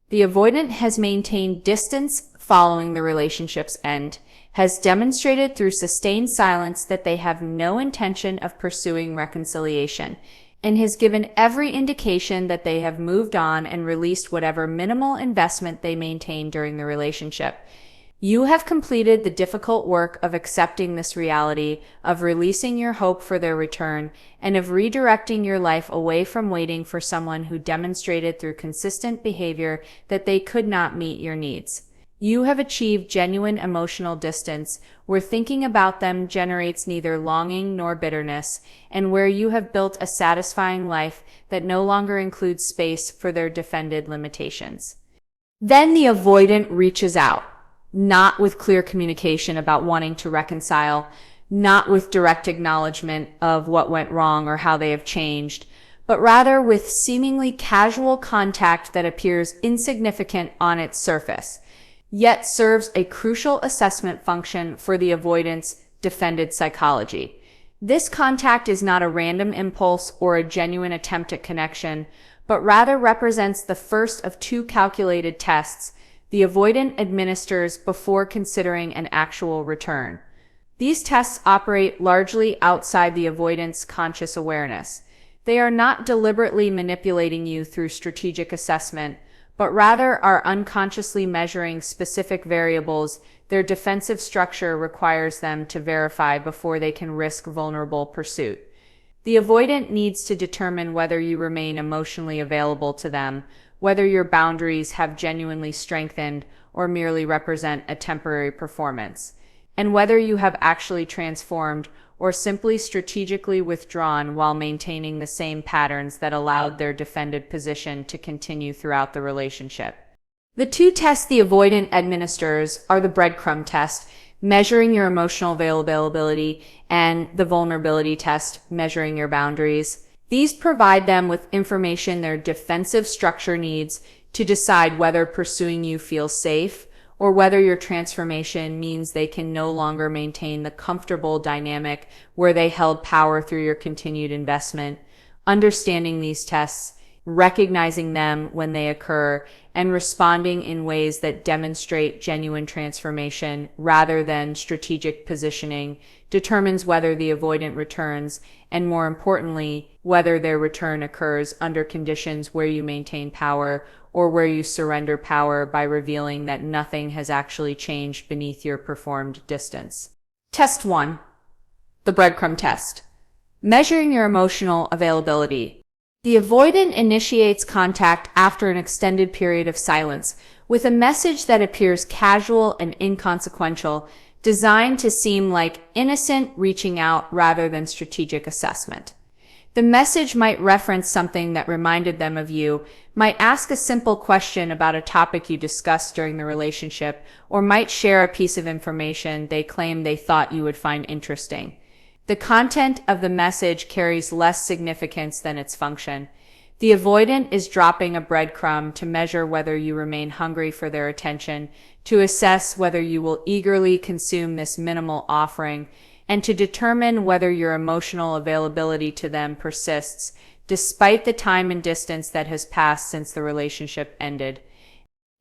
The avoidant has maintained distance following the relationship's end, has demonstrated through sustained silence that they have no intention of pursuing reconciliation, and has given every indication that they have moved on and released whatever minimal investment they maintained during the relationship. You have completed the difficult work of accepting this reality, of releasing your hope for their return, and of redirecting your life away from waiting for someone who demonstrated through consistent behavior that they could not meet your needs. You have achieved genuine emotional distance, where thinking about them generates neither longing nor bitterness, and where you have built a satisfying life that no longer includes space for their defended limitations. Then the avoidant reaches out, not with clear communication about wanting to reconcile, not with direct acknowledgement of what went wrong or how they have changed, but rather with seemingly casual contact that appears insignificant on its surface, yet serves a crucial assessment function for the avoidant's defended psychology. This contact is not a random impulse or a genuine attempt at connection, but rather represents the first of two calculated tests the avoidant administers before considering an actual return. These tests operate largely outside the avoidant's conscious awareness. They are not deliberately manipulating you through strategic assessment, but rather are unconsciously measuring specific variables their defensive structure requires them to verify before they can risk vulnerable pursuit. The avoidant needs to determine whether you remain emotionally available to them, whether your boundaries have genuinely strengthened or merely represent a temporary performance, and whether you have actually transformed or simply strategically withdrawn while maintaining the same patterns that allowed their defended position to continue throughout the relationship. The two tests the avoidant administers are the breadcrumb test, measuring your emotional availability, and the vulnerability test, measuring your boundaries. These provide them with information their defensive structure needs to decide whether pursuing you feels safe or whether your transformation means they can no longer maintain the comfortable dynamic where they held power through your continued investment. Understanding these tests, recognizing them when they occur, and responding in ways that demonstrate genuine transformation rather than strategic positioning determines whether the avoidant returns, and more importantly, whether their return occurs under conditions where you maintain power or where you surrender power by revealing that nothing has actually changed beneath your performed distance. Test 1. The breadcrumb test. Measuring your emotional availability. The avoidant initiates contact after an extended period of silence with a message that appears casual and inconsequential, designed to seem like innocent reaching out rather than strategic assessment. The message might reference something that reminded them of you, might ask a simple question about a topic you discussed during the relationship, or might share a piece of information they claim they thought you would find interesting. The content of the message carries less significance than its function. The avoidant is dropping a breadcrumb to measure whether you remain hungry for their attention, to assess whether you will eagerly consume this minimal offering, and to determine whether your emotional availability to them persists, despite the time and distance that has passed since the relationship ended.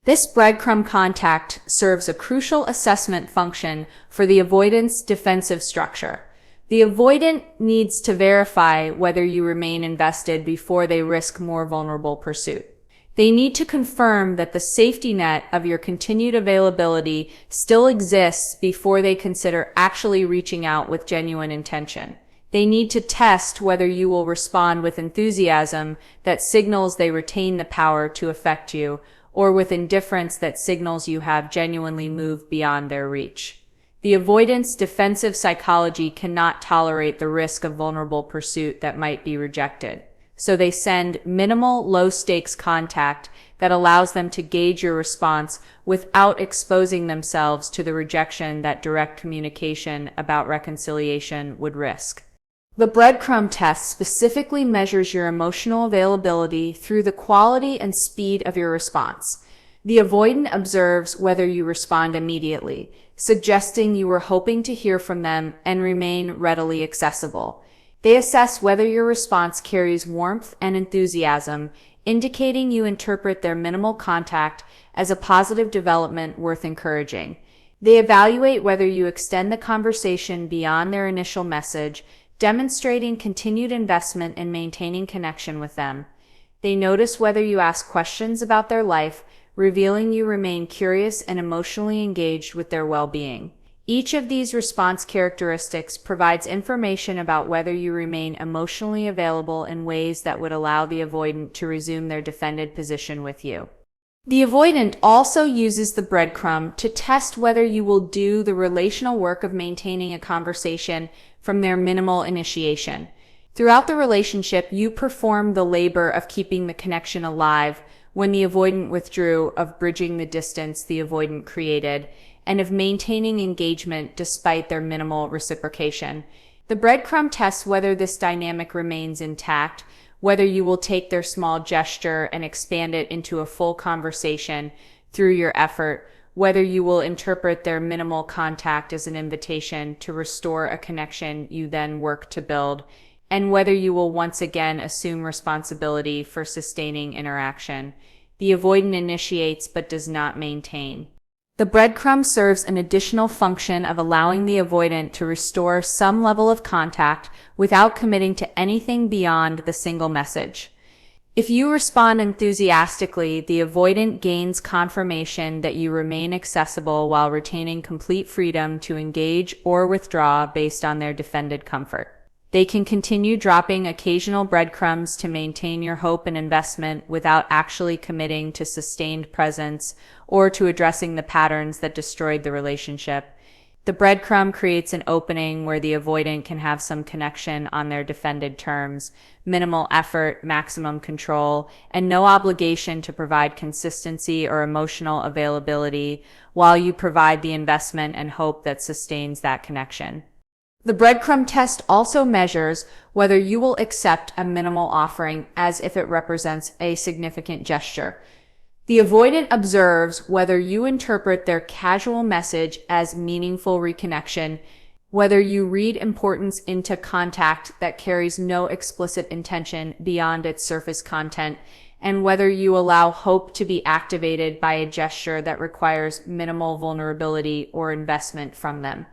This breadcrumb contact serves a crucial assessment function for the avoidant's defensive structure. The avoidant needs to verify whether you remain invested before they risk more vulnerable pursuit. They need to confirm that the safety net of your continued availability still exists before they consider actually reaching out with genuine intention. They need to test whether you will respond with enthusiasm that signals they retain the power to affect you, or with indifference that signals you have genuinely moved beyond their reach. The avoidant's defensive psychology cannot tolerate the risk of vulnerable pursuit that might be rejected. So they send minimal, low-stakes contact that allows them to gauge your response without exposing themselves to the rejection that direct communication about reconciliation would risk. The breadcrumb test specifically measures your emotional availability through the quality and speed of your response. The avoidant observes whether you respond immediately, suggesting you were hoping to hear from them and remain readily accessible. They assess whether your response carries warmth and enthusiasm, indicating you interpret their minimal contact as a positive development worth encouraging. They evaluate whether you extend the conversation beyond their initial message, demonstrating continued investment in maintaining connection with them. They notice whether you ask questions about their life, revealing you remain curious and emotionally engaged with their well-being. Each of these response characteristics provides information about whether you remain emotionally available in ways that would allow the avoidant to resume their defended position with you. The avoidant also uses the breadcrumb to test whether you will do the relational work of maintaining a conversation from their minimal initiation. Throughout the relationship, you perform the labor of keeping the connection alive when the avoidant withdrew, of bridging the distance the avoidant created, and of maintaining engagement despite their minimal reciprocation. The breadcrumb tests whether this dynamic remains intact, whether you will take their small gesture and expand it into a full conversation through your effort, whether you will interpret their minimal contact as an invitation to restore a connection you then work to build, and whether you will once again assume responsibility for sustaining interaction. The avoidant initiates but does not maintain. The breadcrumb serves an additional function of allowing the avoidant to restore some level of contact without committing to anything beyond the single message. If you respond enthusiastically, the avoidant gains confirmation that you remain accessible while retaining complete freedom to engage or withdraw based on their defended comfort. They can continue dropping occasional breadcrumbs to maintain your hope and investment without actually committing to sustained presence or to addressing the patterns that destroyed the relationship. The breadcrumb creates an opening where the avoidant can have some connection on their defended terms, minimal effort, maximum control, and no obligation to provide consistency or emotional availability, while you provide the investment and hope that sustains that connection. The breadcrumb test also measures whether you will accept a minimal offering as if it represents a significant gesture. The avoidant observes whether you interpret their casual message as meaningful reconnection, whether you read importance into contact that carries no explicit intention beyond its surface content, and whether you allow hope to be activated by a gesture that requires minimal vulnerability or investment from them.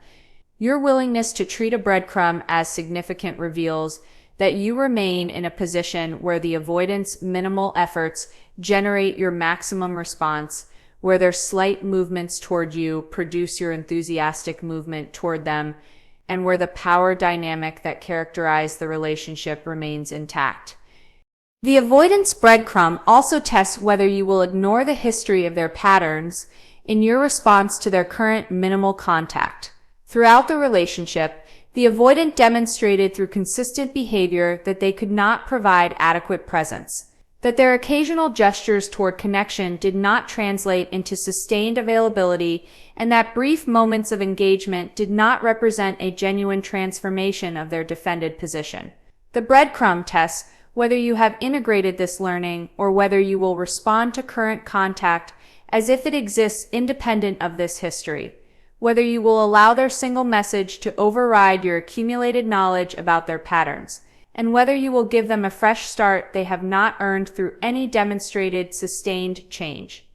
Your willingness to treat a breadcrumb as significant reveals that you remain in a position where the avoidant's minimal efforts generate your maximum response, where their slight movements toward you produce your enthusiastic movement toward them, and where the power dynamic that characterized the relationship remains intact. The avoidance breadcrumb also tests whether you will ignore the history of their patterns in your response to their current minimal contact. Throughout the relationship, the avoidant demonstrated through consistent behavior that they could not provide adequate presence, that their occasional gestures toward connection did not translate into sustained availability, and that brief moments of engagement did not represent a genuine transformation of their defended position. The breadcrumb tests whether you have integrated this learning or whether you will respond to current contact as if it exists independent of this history, whether you will allow their single message to override your accumulated knowledge about their patterns, and whether you will give them a fresh start they have not earned through any demonstrated sustained change.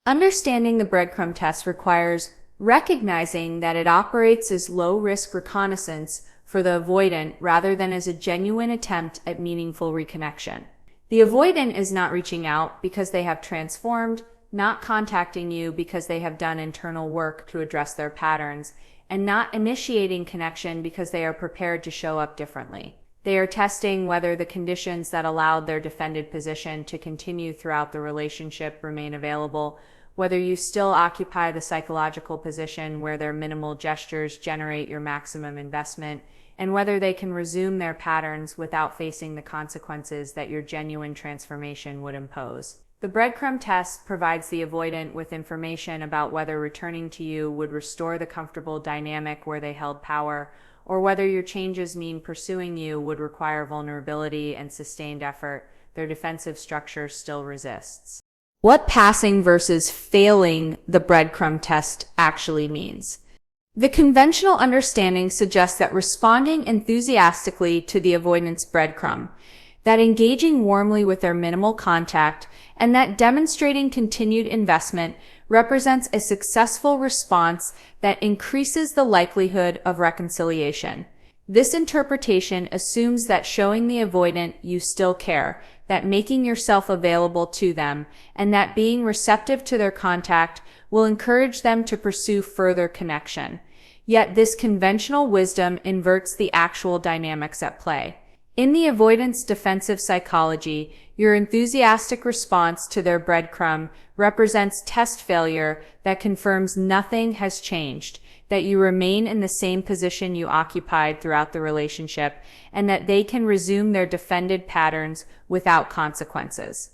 Understanding the breadcrumb test requires recognizing that it operates as low-risk reconnaissance for the avoidant rather than as a genuine attempt at meaningful reconnection. The avoidant is not reaching out because they have transformed, not contacting you because they have done internal work to address their patterns, and not initiating connection because they are prepared to show up differently. They are testing whether the conditions that allowed their defended position to continue throughout the relationship remain available, whether you still occupy the psychological position where their minimal gestures generate your maximum investment, and whether they can resume their patterns without facing the consequences that your genuine transformation would impose. The breadcrumb test provides the avoidant with information about whether returning to you would restore the comfortable dynamic where they held power, or whether your changes mean pursuing you would require vulnerability and sustained effort their defensive structure still resists. What passing versus failing the breadcrumb test actually means. The conventional understanding suggests that responding enthusiastically to the avoidance breadcrumb that engaging warmly with their minimal contact, and that demonstrating continued investment represents a successful response that increases the likelihood of reconciliation. This interpretation assumes that showing the avoidant you still care, that making yourself available to them, and that being receptive to their contact will encourage them to pursue further connection. Yet this conventional wisdom inverts the actual dynamics at play. In the avoidance defensive psychology, your enthusiastic response to their breadcrumb represents test failure that confirms nothing has changed, that you remain in the same position you occupied throughout the relationship, and that they can resume their defended patterns without consequences.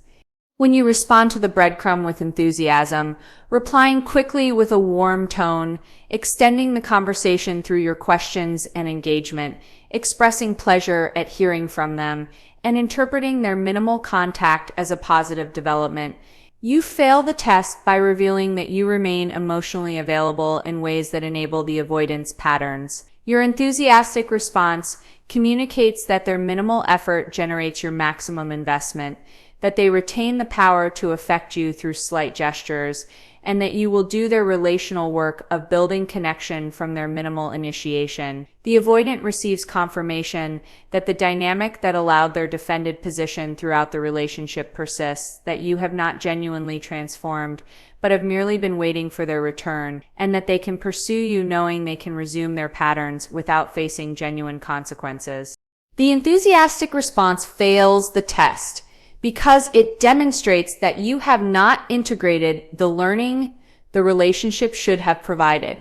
When you respond to the breadcrumb with enthusiasm, replying quickly with a warm tone, extending the conversation through your questions and engagement, expressing pleasure at hearing from them, and interpreting their minimal contact as a positive development, you fail the test by revealing that you remain emotionally available in ways that enable the avoidance patterns. Your enthusiastic response communicates that their minimal effort generates your maximum investment, that they retain the power to affect you through slight gestures, and that you will do their relational work of building connection from their minimal initiation. The avoidant receives confirmation that the dynamic that allowed their defended position throughout the relationship persists, that you have not genuinely transformed, but have merely been waiting for their return, and that they can pursue you knowing they can resume their patterns without facing genuine consequences. The enthusiastic response fails the test because it demonstrates that you have not integrated the learning the relationship should have provided.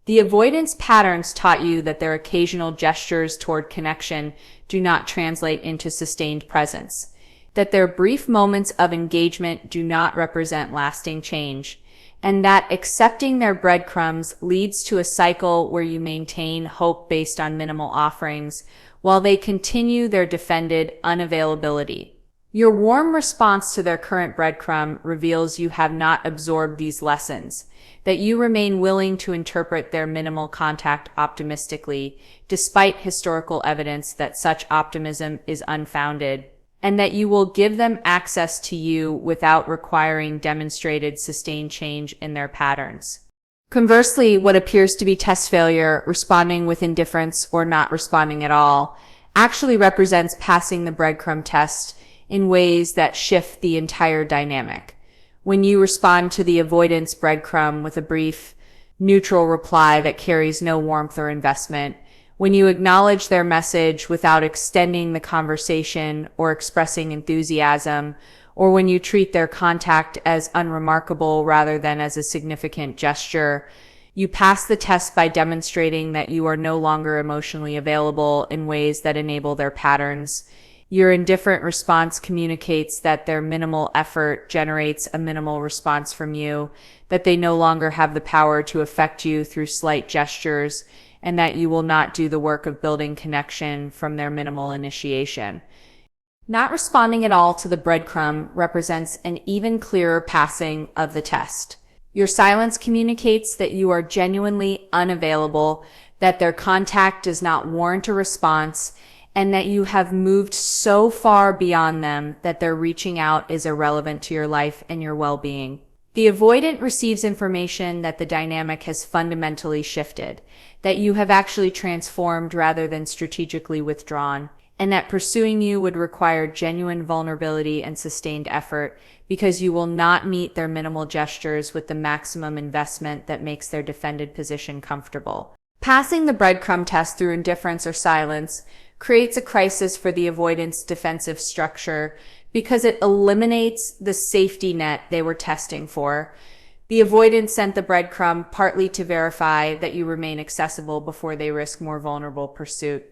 The avoidance patterns taught you that their occasional gestures toward connection do not translate into sustained presence, that their brief moments of engagement do not represent lasting change, and that accepting their breadcrumbs leads to a cycle where you maintain hope based on minimal offerings while they continue their defended unavailability. Your warm response to their current breadcrumb reveals you have not absorbed these lessons, that you remain willing to interpret their minimal contact optimistically, despite historical evidence that such optimism is unfounded, and that you will give them access to you without requiring demonstrated sustained change in their patterns. Conversely, what appears to be test failure, responding with indifference or not responding at all, actually represents passing the breadcrumb test in ways that shift the entire dynamic. When you respond to the avoidance breadcrumb with a brief, neutral reply that carries no warmth or investment, when you acknowledge their message without extending the conversation or expressing enthusiasm, or when you treat their contact as unremarkable rather than as a significant gesture, you pass the test by demonstrating that you are no longer emotionally available in ways that enable their patterns. Your indifferent response communicates that their minimal effort generates a minimal response from you, that they no longer have the power to affect you through slight gestures, and that you will not do the work of building connection from their minimal initiation. Not responding at all to the breadcrumb represents an even clearer passing of the test. Your silence communicates that you are genuinely unavailable, that their contact does not warrant a response, and that you have moved so far beyond them that their reaching out is irrelevant to your life and your well-being. The avoidant receives information that the dynamic has fundamentally shifted, that you have actually transformed rather than strategically withdrawn, and that pursuing you would require genuine vulnerability and sustained effort because you will not meet their minimal gestures with the maximum investment that makes their defended position comfortable. Passing the breadcrumb test through indifference or silence creates a crisis for the avoidance defensive structure because it eliminates the safety net they were testing for. The avoidant sent the breadcrumb partly to verify that you remain accessible before they risk more vulnerable pursuit.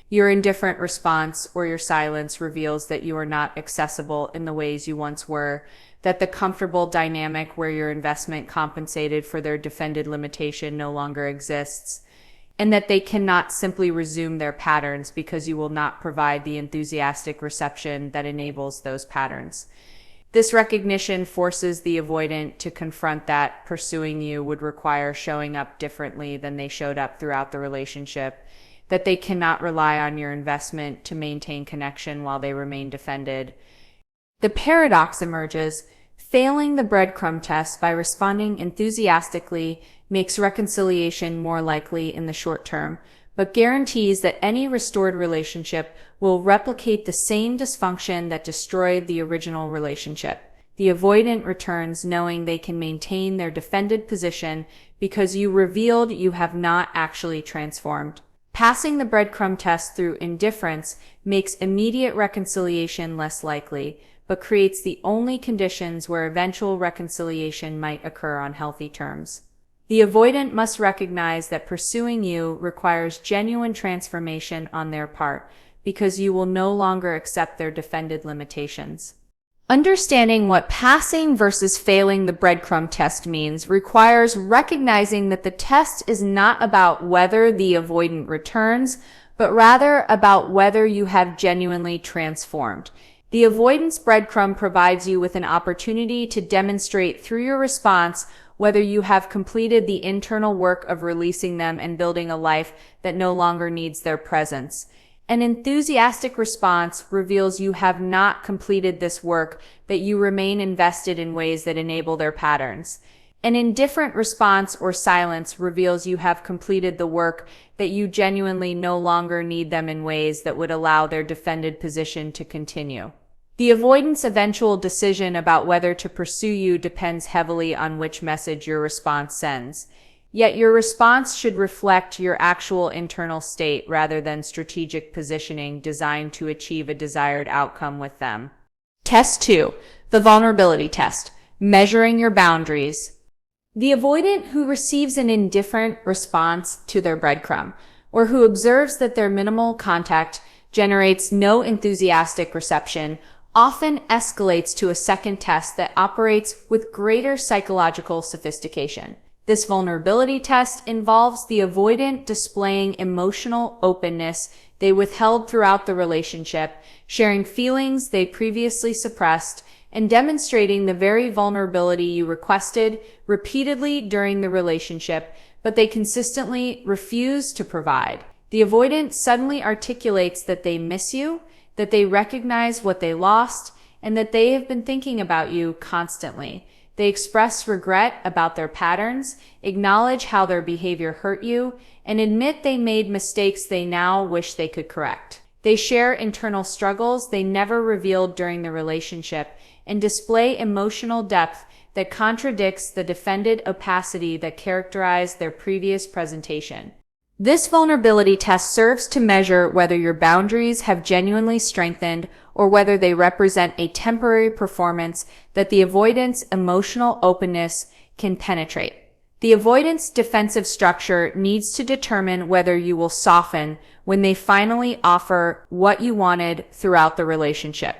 Your indifferent response or your silence reveals that you are not accessible in the ways you once were, that the comfortable dynamic where your investment compensated for their defended limitation no longer exists, and that they cannot simply resume their patterns because you will not provide the enthusiastic reception that enables those patterns. This recognition forces the avoidant to confront that pursuing you would require showing up differently than they showed up throughout the relationship, that they cannot rely on your investment to maintain connection while they remain defended. The paradox emerges. Failing the breadcrumb test by responding enthusiastically makes reconciliation more likely in the short term, but guarantees that any restored relationship will replicate the same dysfunction that destroyed the original relationship. The avoidant returns knowing they can maintain their defended position because you revealed you have not actually transformed. Passing the breadcrumb test through indifference makes immediate reconciliation less likely, but creates the only conditions where eventual reconciliation might occur on healthy terms. The avoidant must recognize that pursuing you requires genuine transformation on their part, because you will no longer accept their defended limitations. Understanding what passing versus failing the breadcrumb test means requires recognizing that the test is not about whether the avoidant returns, but rather about whether you have genuinely transformed. The avoidance breadcrumb provides you with an opportunity to demonstrate through your response whether you have completed the internal work of releasing them and building a life that no longer needs their presence. An enthusiastic response reveals you have not completed this work, that you remain invested in ways that enable their patterns. An indifferent response or silence reveals you have completed the work, that you genuinely no longer need them in ways that would allow their defended position to continue. The avoidant's eventual decision about whether to pursue you depends heavily on which message your response sends. Yet your response should reflect your actual internal state rather than strategic positioning designed to achieve a desired outcome with them. Test 2. The vulnerability test. Measuring your boundaries. The avoidant who receives an indifferent response to their breadcrumb, or who observes that their minimal contact generates no enthusiastic reception, often escalates to a second test that operates with greater psychological sophistication. This vulnerability test involves the avoidant displaying emotional openness they withheld throughout the relationship, sharing feelings they previously suppressed, and demonstrating the very vulnerability you requested repeatedly during the relationship, but they consistently refuse to provide. The avoidant suddenly articulates that they miss you, that they recognize what they lost, and that they have been thinking about you constantly. They express regret about their patterns, acknowledge how their behavior hurt you, and admit they made mistakes they now wish they could correct. They share internal struggles they never revealed during the relationship and display emotional depth that contradicts the defended opacity that characterized their previous presentation. This vulnerability test serves to measure whether your boundaries have genuinely strengthened or whether they represent a temporary performance that the avoidant's emotional openness can penetrate. The avoidant's defensive structure needs to determine whether you will soften when they finally offer what you wanted throughout the relationship,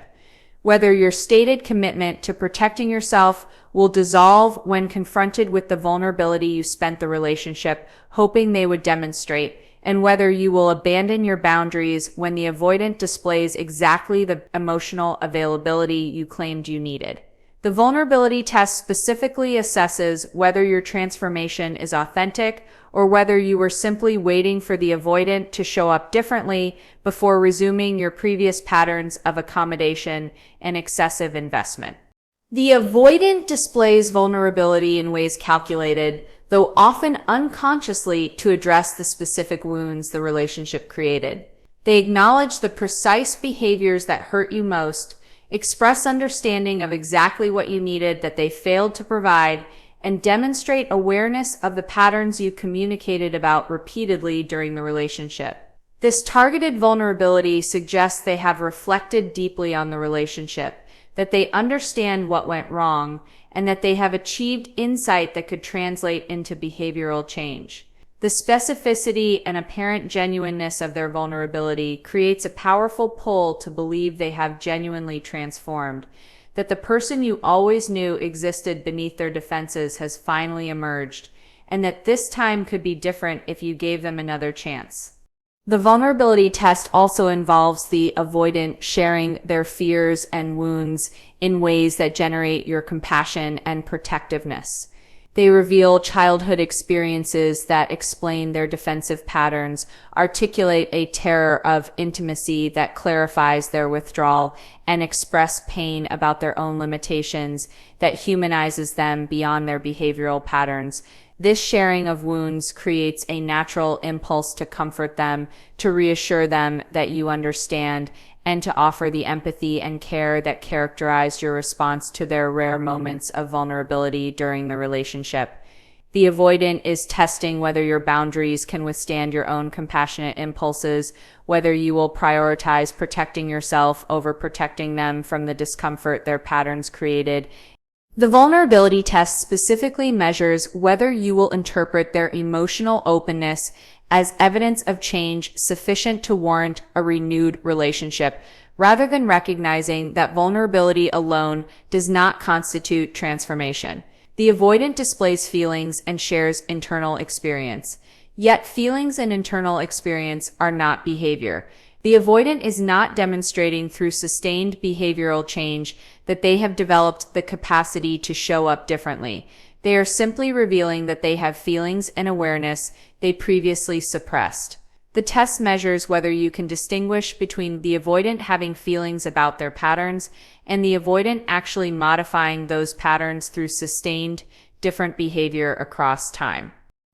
whether your stated commitment to protecting yourself will dissolve when confronted with the vulnerability you spent the relationship hoping they would demonstrate, and whether you will abandon your boundaries when the avoidant displays exactly the emotional availability you claimed you needed. The vulnerability test specifically assesses whether your transformation is authentic or whether you were simply waiting for the avoidant to show up differently before resuming your previous patterns of accommodation and excessive investment. The avoidant displays vulnerability in ways calculated, though often unconsciously, to address the specific wounds the relationship created. They acknowledge the precise behaviors that hurt you most, express understanding of exactly what you needed that they failed to provide, and demonstrate awareness of the patterns you communicated about repeatedly during the relationship. This targeted vulnerability suggests they have reflected deeply on the relationship, that they understand what went wrong, and that they have achieved insight that could translate into behavioral change. The specificity and apparent genuineness of their vulnerability creates a powerful pull to believe they have genuinely transformed, that the person you always knew existed beneath their defenses has finally emerged, and that this time could be different if you gave them another chance. The vulnerability test also involves the avoidant sharing their fears and wounds in ways that generate your compassion and protectiveness. They reveal childhood experiences that explain their defensive patterns, articulate a terror of intimacy that clarifies their withdrawal, and express pain about their own limitations that humanizes them beyond their behavioral patterns. This sharing of wounds creates a natural impulse to comfort them, to reassure them that you understand, and to offer the empathy and care that characterized your response to their rare moments of vulnerability during the relationship. The avoidant is testing whether your boundaries can withstand your own compassionate impulses, whether you will prioritize protecting yourself over protecting them from the discomfort their patterns created. The vulnerability test specifically measures whether you will interpret their emotional openness as evidence of change sufficient to warrant a renewed relationship, rather than recognizing that vulnerability alone does not constitute transformation. The avoidant displays feelings and shares internal experience. Yet feelings and internal experience are not behavior. The avoidant is not demonstrating through sustained behavioral change that they have developed the capacity to show up differently. They are simply revealing that they have feelings and awareness they previously suppressed. The test measures whether you can distinguish between the avoidant having feelings about their patterns and the avoidant actually modifying those patterns through sustained, different behavior across time.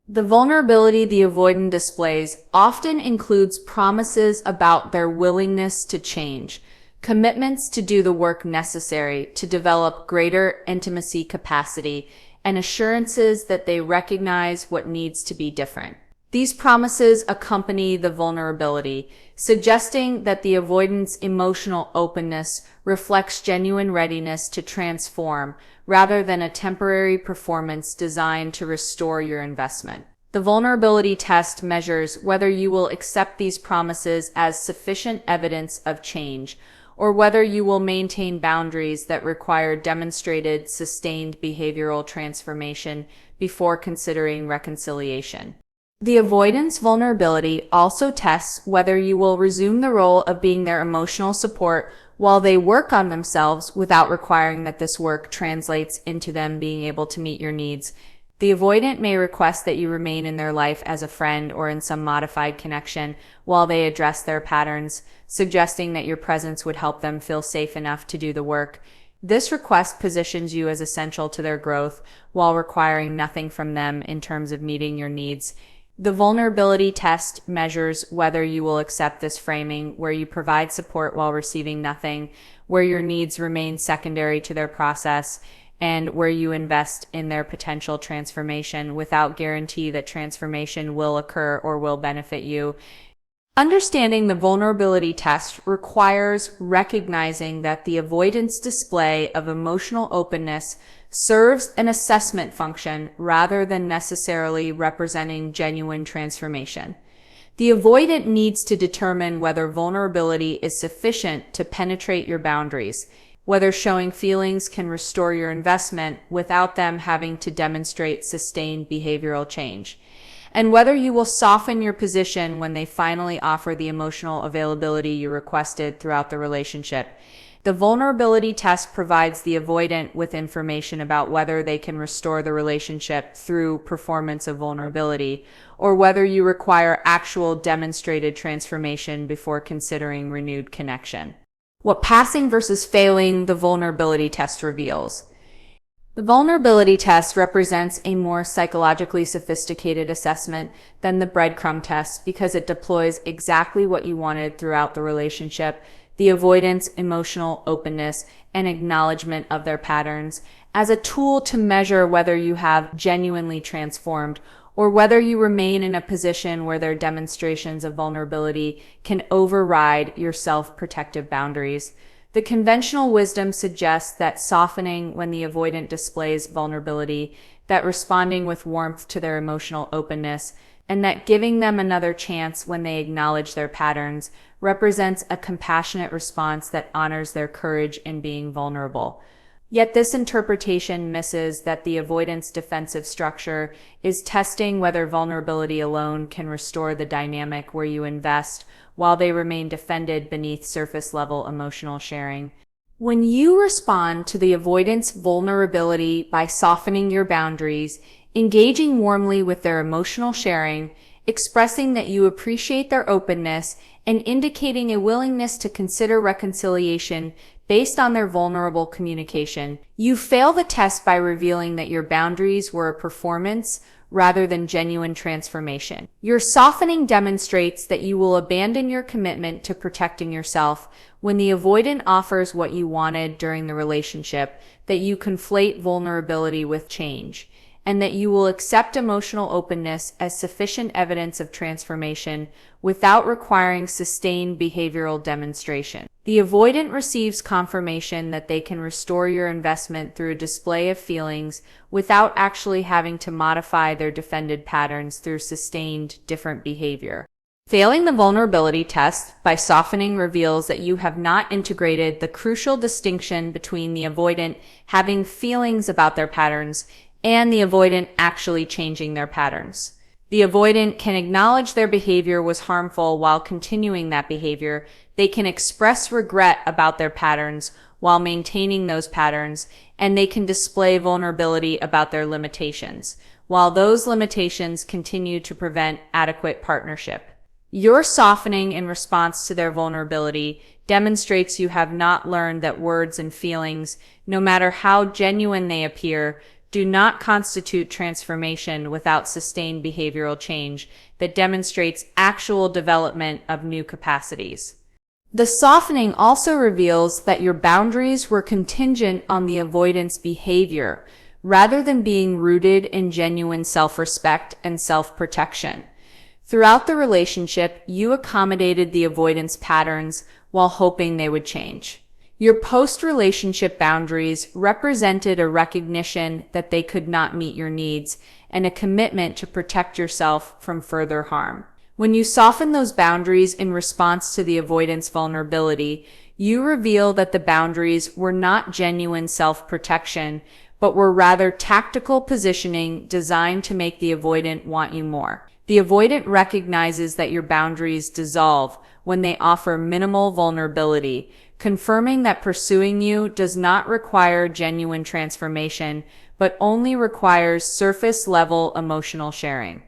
The vulnerability the avoidant displays often includes promises about their willingness to change, commitments to do the work necessary to develop greater intimacy capacity, and assurances that they recognize what needs to be different. These promises accompany the vulnerability, suggesting that the avoidant's emotional openness reflects genuine readiness to transform rather than a temporary performance designed to restore your investment. The vulnerability test measures whether you will accept these promises as sufficient evidence of change, or whether you will maintain boundaries that require demonstrated, sustained behavioral transformation before considering reconciliation. The avoidance vulnerability also tests whether you will resume the role of being their emotional support while they work on themselves without requiring that this work translates into them being able to meet your needs. The avoidant may request that you remain in their life as a friend or in some modified connection while they address their patterns, suggesting that your presence would help them feel safe enough to do the work. This request positions you as essential to their growth while requiring nothing from them in terms of meeting your needs. The vulnerability test measures whether you will accept this framing, where you provide support while receiving nothing, where your needs remain secondary to their process, and where you invest in their potential transformation without guarantee that transformation will occur or will benefit you. Understanding the vulnerability test requires recognizing that the avoidance display of emotional openness serves an assessment function rather than necessarily representing genuine transformation. The avoidant needs to determine whether vulnerability is sufficient to penetrate your boundaries, whether showing feelings can restore your investment without them having to demonstrate sustained behavioral change, and whether you will soften your position when they finally offer the emotional availability you requested throughout the relationship. The vulnerability test provides the avoidant with information about whether they can restore the relationship through performance of vulnerability, or whether you require actual demonstrated transformation before considering renewed connection. What passing versus failing the vulnerability test reveals. The vulnerability test represents a more psychologically sophisticated assessment than the breadcrumb test because it deploys exactly what you wanted throughout the relationship: the avoidance, emotional openness, and acknowledgement of their patterns, as a tool to measure whether you have genuinely transformed or whether you remain in a position where their demonstrations of vulnerability can override your self-protective boundaries. The conventional wisdom suggests that softening when the avoidant displays vulnerability, that responding with warmth to their emotional openness, and that giving them another chance when they acknowledge their patterns represents a compassionate response that honors their courage in being vulnerable. Yet this interpretation misses that the avoidance defensive structure is testing whether vulnerability alone can restore the dynamic where you invest while they remain defended beneath surface-level emotional sharing. When you respond to the avoidance vulnerability by softening your boundaries, engaging warmly with their emotional sharing, expressing that you appreciate their openness, and indicating a willingness to consider reconciliation based on their vulnerable communication, you fail the test by revealing that your boundaries were a performance rather than genuine transformation. Your softening demonstrates that you will abandon your commitment to protecting yourself when the avoidant offers what you wanted during the relationship, that you conflate vulnerability with change, and that you will accept emotional openness as sufficient evidence of transformation without requiring sustained behavioral demonstration. The avoidant receives confirmation that they can restore your investment through a display of feelings without actually having to modify their defended patterns through sustained different behavior. Failing the vulnerability test by softening reveals that you have not integrated the crucial distinction between the avoidant having feelings about their patterns and the avoidant actually changing their patterns. The avoidant can acknowledge their behavior was harmful while continuing that behavior. They can express regret about their patterns while maintaining those patterns, and they can display vulnerability about their limitations, while those limitations continue to prevent adequate partnership. Your softening in response to their vulnerability demonstrates you have not learned that words and feelings, no matter how genuine they appear, do not constitute transformation without sustained behavioral change that demonstrates actual development of new capacities. The softening also reveals that your boundaries were contingent on the avoidance behavior, rather than being rooted in genuine self-respect and self-protection. Throughout the relationship, you accommodated the avoidance patterns while hoping they would change. Your post-relationship boundaries represented a recognition that they could not meet your needs and a commitment to protect yourself from further harm. When you soften those boundaries in response to the avoidance vulnerability, you reveal that the boundaries were not genuine self-protection, but were rather tactical positioning designed to make the avoidant want you more. The avoidant recognizes that your boundaries dissolve when they offer minimal vulnerability, confirming that pursuing you does not require genuine transformation, but only requires surface-level emotional sharing.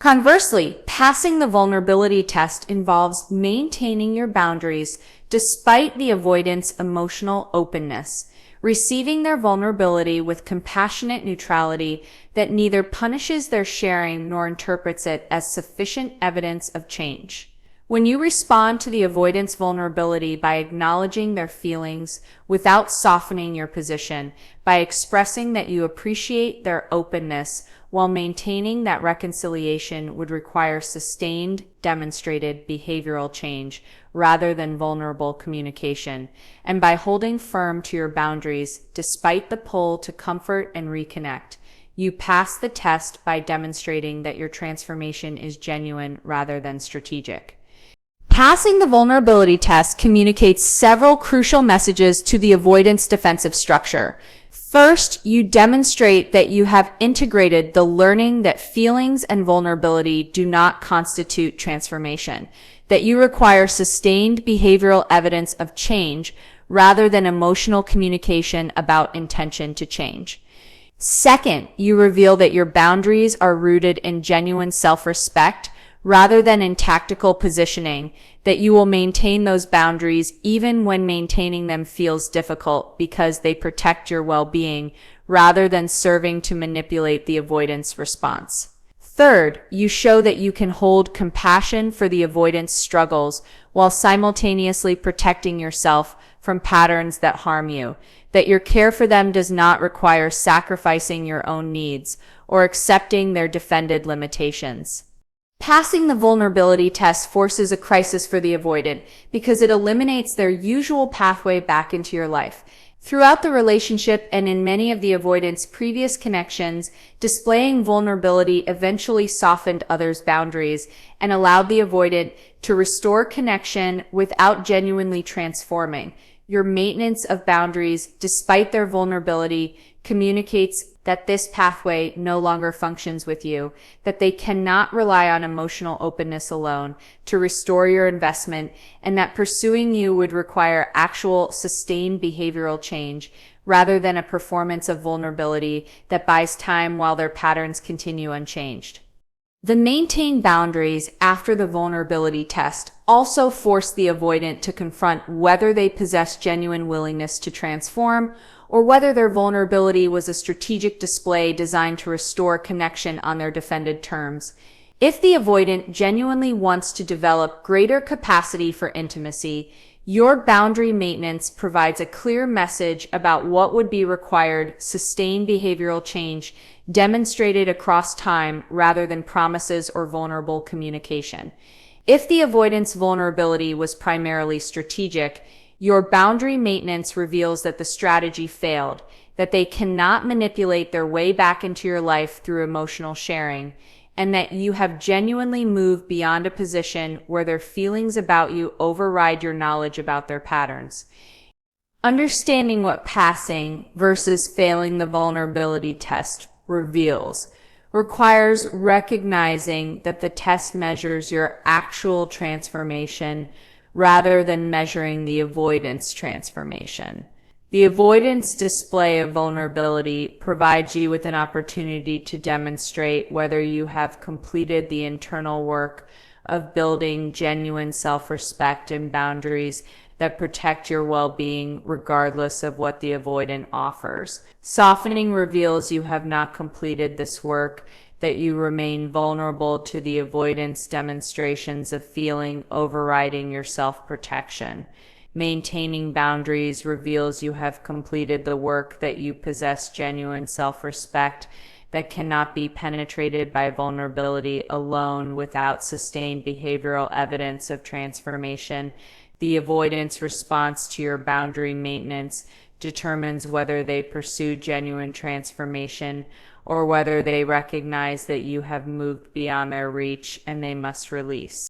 Conversely, passing the vulnerability test involves maintaining your boundaries despite the avoidant's emotional openness, receiving their vulnerability with compassionate neutrality that neither punishes their sharing nor interprets it as sufficient evidence of change. When you respond to the avoidance vulnerability by acknowledging their feelings without softening your position, by expressing that you appreciate their openness while maintaining that reconciliation would require sustained, demonstrated behavioral change rather than vulnerable communication, and by holding firm to your boundaries despite the pull to comfort and reconnect, you pass the test by demonstrating that your transformation is genuine rather than strategic. Passing the vulnerability test communicates several crucial messages to the avoidance defensive structure. First, you demonstrate that you have integrated the learning that feelings and vulnerability do not constitute transformation, that you require sustained behavioral evidence of change rather than emotional communication about intention to change. Second, you reveal that your boundaries are rooted in genuine self-respect rather than in tactical positioning, that you will maintain those boundaries even when maintaining them feels difficult because they protect your well-being rather than serving to manipulate the avoidance response. Third, you show that you can hold compassion for the avoidance struggles while simultaneously protecting yourself from patterns that harm you, that your care for them does not require sacrificing your own needs or accepting their defended limitations. Passing the vulnerability test forces a crisis for the avoidant because it eliminates their usual pathway back into your life. Throughout the relationship and in many of the avoidant's previous connections, displaying vulnerability eventually softened others' boundaries and allowed the avoidant to restore connection without genuinely transforming. Your maintenance of boundaries, despite their vulnerability, communicates that this pathway no longer functions with you, that they cannot rely on emotional openness alone to restore your investment, and that pursuing you would require actual sustained behavioral change rather than a performance of vulnerability that buys time while their patterns continue unchanged. The maintained boundaries after the vulnerability test also force the avoidant to confront whether they possess genuine willingness to transform or whether their vulnerability was a strategic display designed to restore connection on their defended terms. If the avoidant genuinely wants to develop greater capacity for intimacy, your boundary maintenance provides a clear message about what would be required sustained behavioral change demonstrated across time rather than promises or vulnerable communication. If the avoidance vulnerability was primarily strategic, your boundary maintenance reveals that the strategy failed, that they cannot manipulate their way back into your life through emotional sharing, and that you have genuinely moved beyond a position where their feelings about you override your knowledge about their patterns. Understanding what passing versus failing the vulnerability test reveals requires recognizing that the test measures your actual transformation rather than measuring the avoidance transformation. The avoidance display of vulnerability provides you with an opportunity to demonstrate whether you have completed the internal work of building genuine self-respect and boundaries that protect your well-being regardless of what the avoidant offers. Softening reveals you have not completed this work, that you remain vulnerable to the avoidance demonstrations of feeling overriding your self-protection. Maintaining boundaries reveals you have completed the work, that you possess genuine self-respect that cannot be penetrated by vulnerability alone without sustained behavioral evidence of transformation. The avoidance response to your boundary maintenance determines whether they pursue genuine transformation or whether they recognize that you have moved beyond their reach and they must release.